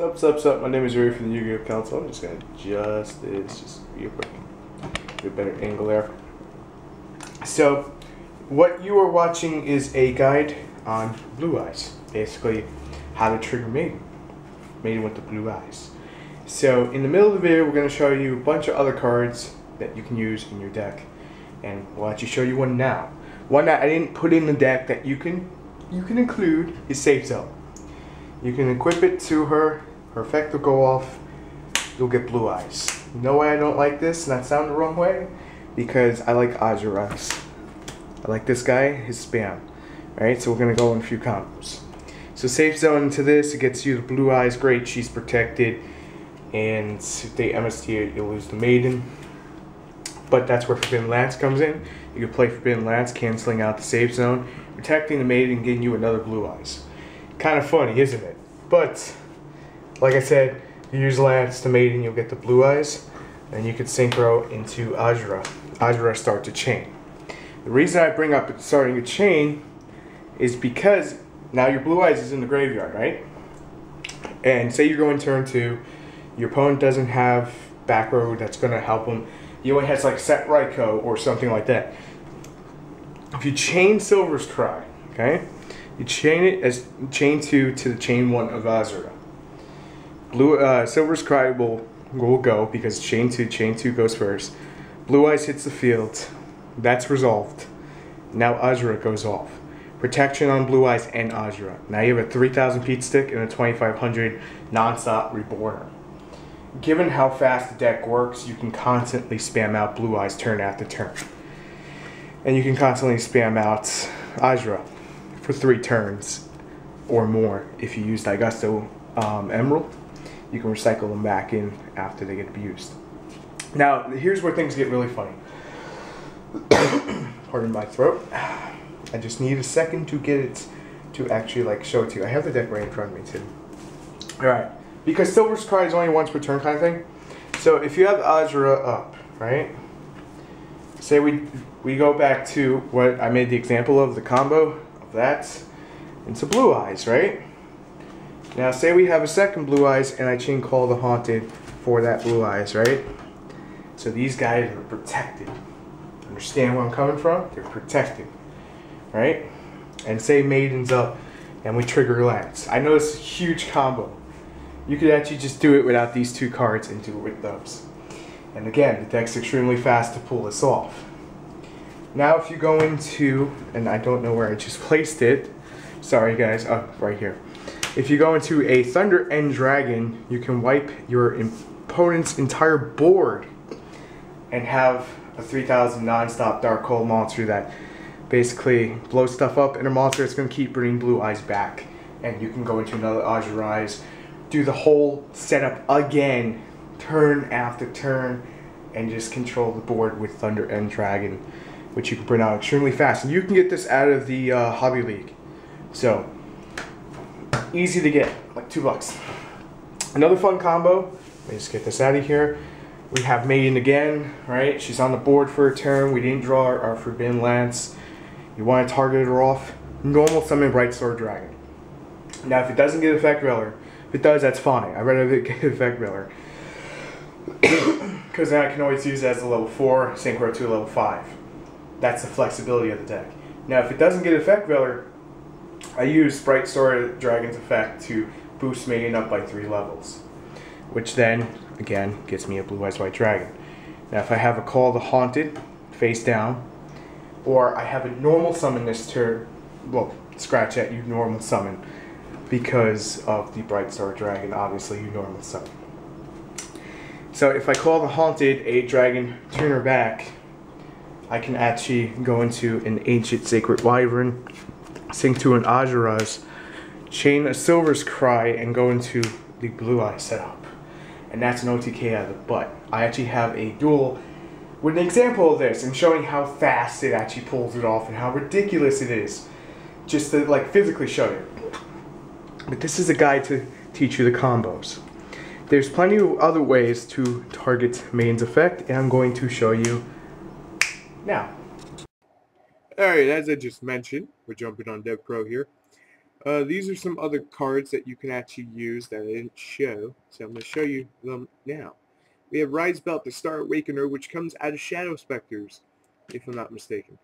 Sup? My name is Yuri from the Yu-Gi-Oh! Council. I'm just gonna adjust this just real quick. Get a better angle there. So, what you are watching is a guide on blue eyes. Basically, how to trigger maiden with the blue eyes. So, in the middle of the video, we're gonna show you a bunch of other cards that you can use in your deck, and we'll actually show you one now. One that I didn't put in the deck that you can include is Safe Zone. You can equip it to her effect will go off, you'll get blue eyes. You know why I don't like this, and that sound the wrong way? Because I like Azuras. I like this guy, his spam. Alright, so we're gonna go in a few combos. So Safe Zone into this, it gets you the blue eyes, great, she's protected. And if they MST it, you'll lose the maiden. But that's where Forbidden Lance comes in. You can play Forbidden Lance, canceling out the Safe Zone, protecting the maiden, and getting you another blue eyes. Kind of funny, isn't it? But, like I said, you use Lance to maiden, you'll get the blue eyes, and you can synchro into Azura. Azura starts a chain. The reason I bring up starting a chain is because now your blue eyes is in the graveyard, right? And say you're going turn 2, your opponent doesn't have back row that's going to help him. He only has like Set Raiko or something like that. If you chain Silver's Cry, okay? You chain it as chain 2 to the chain 1 of Azura. Silver's Cry will go because chain 2 goes first. Blue Eyes hits the field. That's resolved. Now Azura goes off. Protection on Blue Eyes and Azura. Now you have a 3,000 Pete stick and a 2,500 non-stop Reborner. Given how fast the deck works, you can constantly spam out Blue Eyes turn after turn. And you can constantly spam out Azura for 3 turns or more. If you use Augusto Emerald, you can recycle them back in after they get abused. Now, here's where things get really funny. Pardon my throat. I just need a second to get it to actually like show it to you. I have the deck right in front of me too. Alright, because Silver's Cry is only once per turn kind of thing. So if you have Azura up, right? Say we go back to what I made the example of, the combo of that into Blue Eyes, right? Now say we have a second Blue Eyes and I chain Call the Haunted for that Blue Eyes, right? So these guys are protected. Understand where I'm coming from? They're protected, right? And say Maiden's up and we trigger Lance. I know it's a huge combo. You could actually just do it without these 2 cards and do it with those. And again, the deck's extremely fast to pull this off. Now if you go into, and I don't know where I just placed it, sorry guys, right here. If you go into a Thunder End Dragon, you can wipe your opponent's entire board and have a 3,000 non-stop Dark Hole monster that basically blows stuff up, and a monster that's going to keep bringing Blue Eyes back. And you can go into another Azure Eyes, do the whole setup again, turn after turn, and just control the board with Thunder End Dragon, which you can print out extremely fast. And you can get this out of the Hobby League. So, easy to get, like $2. Another fun combo, let me just get this out of here. We have Maiden again, right? She's on the board for a turn. We didn't draw our Forbidden Lance. You want to target her off. Normal summon Bright Sword Dragon. Now, if it doesn't get Effect Veiler, if it does, that's fine. I'd rather it get Effect Veiler. Because then I can always use it as a level 4, synchro to a level 5. That's the flexibility of the deck. Now, if it doesn't get Effect Veiler, I use Bright Sword Dragon's effect to boost Maiden up by 3 levels. Which then, again, gets me a Blue Eyes White Dragon. Now, if I have a Call the Haunted, face down, or I have a normal summon this turn, well, scratch at you normal summon, because of the Bright Sword Dragon, obviously you normal summon. So if I Call the Haunted, a dragon, turn her back, I can actually go into an Ancient Sacred Wyvern, sync to an Azuras, chain a Silver's Cry, and go into the Blue Eye setup. And that's an OTK out of the butt. I actually have a duel with an example of this and showing how fast it actually pulls it off and how ridiculous it is. Just to like physically show you. But this is a guide to teach you the combos. There's plenty of other ways to target Maiden's effect, and I'm going to show you now. Alright, as I just mentioned, we're jumping on Dev Pro here. These are some other cards that you can actually use that I didn't show, so I'm going to show you them now. We have Rise Belt, the Star Awakener, which comes out of Shadow Specters, if I'm not mistaken.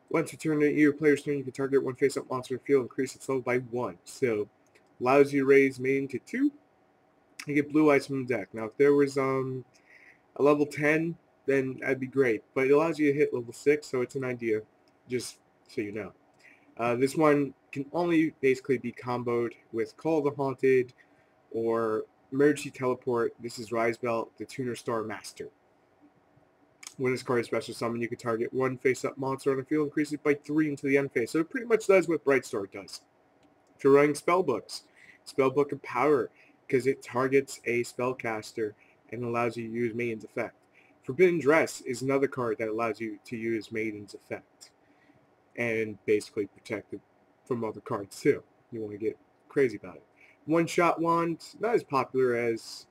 Once you turn your player's turn, you can target one face-up monster in the field and increase its level by 1. So, allows you to raise maiden to 2. You get blue eyes from the deck. Now, if there was a level 10, then that'd be great. But it allows you to hit level 6, so it's an idea, just so you know. This one can only basically be comboed with Call of the Haunted or Emergency Teleport. This is Rise Belt, the Tuner Star Master. When this card is special summon, you can target one face-up monster on the field, increase it by 3 into the end phase. So it pretty much does what Bright Star does. If you're running Spellbooks, Spellbook of Power, because it targets a spellcaster and allows you to use Maiden's Effect. Forbidden Dress is another card that allows you to use Maiden's Effect and basically protect it from other cards too. You want to get crazy about it. One-Shot Wand, not as popular as,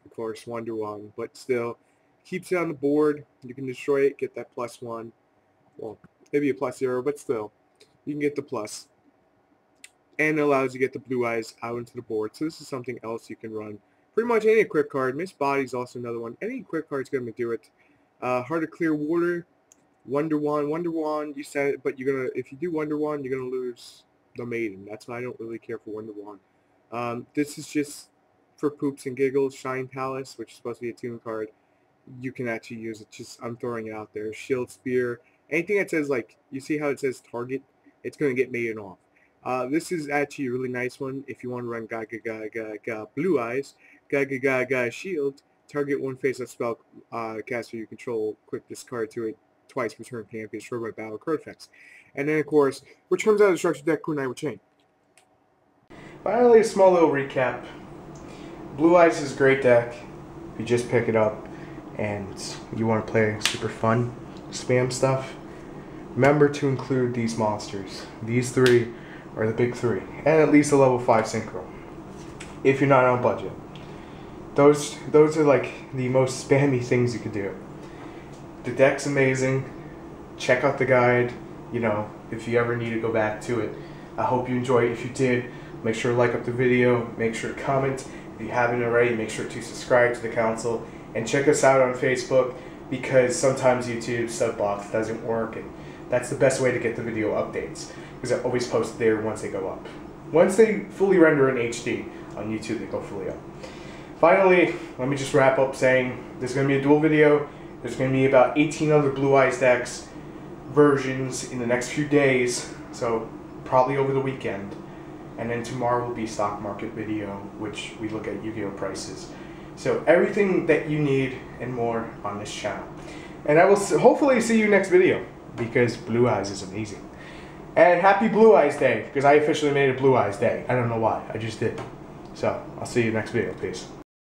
of course, Wonder Wand, but still keeps it on the board. You can destroy it, get that +1. Well, maybe a +0, but still, you can get the plus. And it allows you to get the blue eyes out into the board. So this is something else you can run. Pretty much any equip card. Miss Body is also another one. Any equip card is going to do it. Heart of Clear Water, Wonder Wand. Wonder Wand, you said it, but if you do Wonder Wand, you're gonna lose the Maiden. That's why I don't really care for Wonder Wand. This is just for poops and giggles. Shine Palace, which is supposed to be a tune card. You can actually use it. I'm throwing it out there. Shield Spear. Anything that says, like, you see how it says target? It's going to get Maiden off. This is actually a really nice one if you want to run Ga Blue Eyes, Ga Shield, target one face-up spell caster you control, quick discard to it twice, return can't be destroyed by battle card effects. And then, of course, which comes out of the structured deck, Kunai with Chain. Finally, a small little recap. Blue Eyes is a great deck. You just pick it up and you want to play super fun spam stuff. Remember to include these monsters. These 3 are the big 3. And at least a level 5 synchro. If you're not on budget. Those are like the most spammy things you could do. The deck's amazing. Check out the guide. You know, if you ever need to go back to it. I hope you enjoy it. If you did, make sure to like up the video. Make sure to comment. If you haven't already, make sure to subscribe to the council. And check us out on Facebook, because sometimes YouTube sub-box doesn't work, and that's the best way to get the video updates, because I always post there once they go up. Once they fully render in HD on YouTube, they go fully up. Finally, let me just wrap up saying there's going to be a dual video. There's going to be about 18 other Blue Eyes decks versions in the next few days, so probably over the weekend. And then tomorrow will be stock market video, which we look at Yu-Gi-Oh prices. So everything that you need and more on this channel. And I will hopefully see you next video, because Blue Eyes is amazing. And happy Blue Eyes Day, because I officially made it Blue Eyes Day. I don't know why, I just did. So I'll see you next video. Peace.